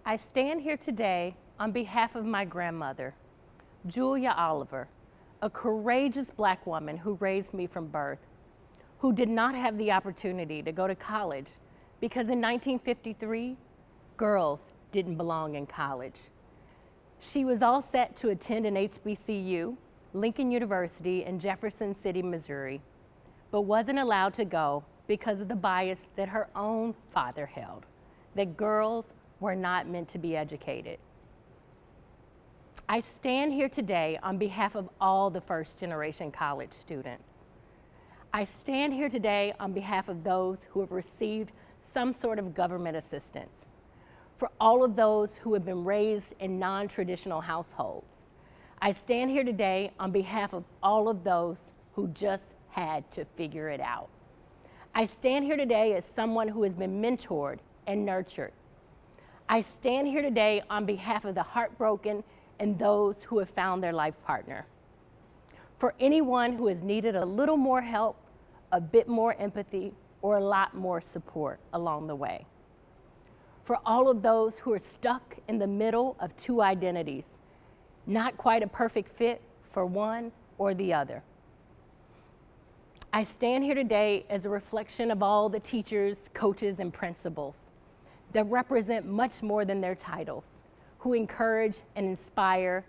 I stand here today on behalf of my grandmother, Julia Oliver, a courageous Black woman who raised me from birth, who did not have the opportunity to go to college because in 1953, girls didn't belong in college. She was all set to attend an HBCU, Lincoln University in Jefferson City, Missouri, but wasn't allowed to go because of the bias that her own father held, that girls were not meant to be educated. I stand here today on behalf of all the first-generation college students. I stand here today on behalf of those who have received some sort of government assistance, for all of those who have been raised in non-traditional households. I stand here today on behalf of all of those who just had to figure it out. I stand here today as someone who has been mentored and nurtured. I stand here today on behalf of the heartbroken and those who have found their life partner. For anyone who has needed a little more help, a bit more empathy, or a lot more support along the way. For all of those who are stuck in the middle of two identities, not quite a perfect fit for one or the other. I stand here today as a reflection of all the teachers, coaches, and principals that represent much more than their titles, who encourage and inspire,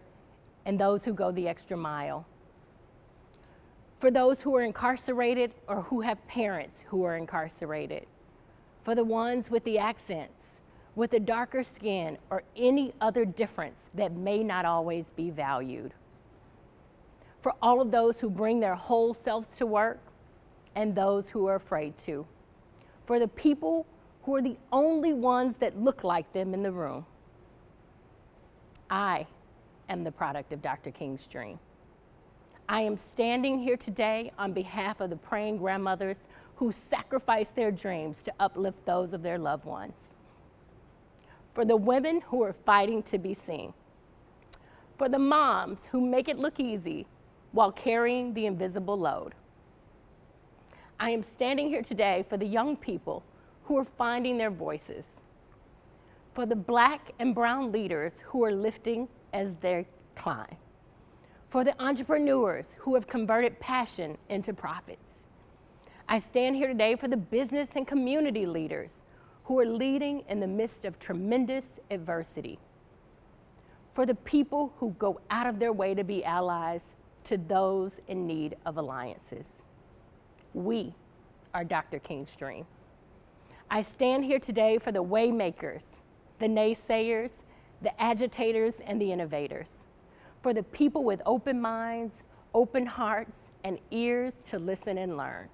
and those who go the extra mile. For those who are incarcerated or who have parents who are incarcerated. For the ones with the accents, with the darker skin, or any other difference that may not always be valued. For all of those who bring their whole selves to work and those who are afraid to. For the people who are the only ones that look like them in the room. I am the product of Dr. King's dream. I am standing here today on behalf of the praying grandmothers who sacrificed their dreams to uplift those of their loved ones. For the women who are fighting to be seen. For the moms who make it look easy while carrying the invisible load. I am standing here today for the young people who are finding their voices. For the Black and brown leaders who are lifting as they climb. For the entrepreneurs who have converted passion into profits. I stand here today for the business and community leaders who are leading in the midst of tremendous adversity. For the people who go out of their way to be allies to those in need of alliances. We are Dr. King's dream. I stand here today for the waymakers, the naysayers, the agitators, and the innovators. For the people with open minds, open hearts, and ears to listen and learn.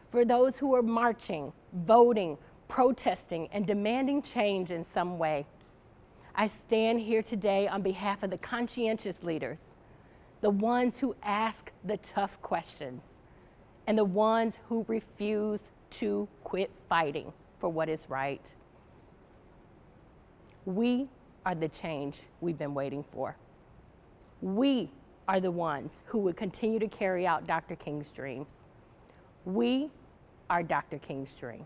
For those who are marching, voting, protesting, and demanding change in some way. I stand here today on behalf of the conscientious leaders, the ones who ask the tough questions, and the ones who refuse to quit fighting for what is right. We are the change we've been waiting for. We are the ones who would continue to carry out Dr. King's dreams. We are Dr. King's dream.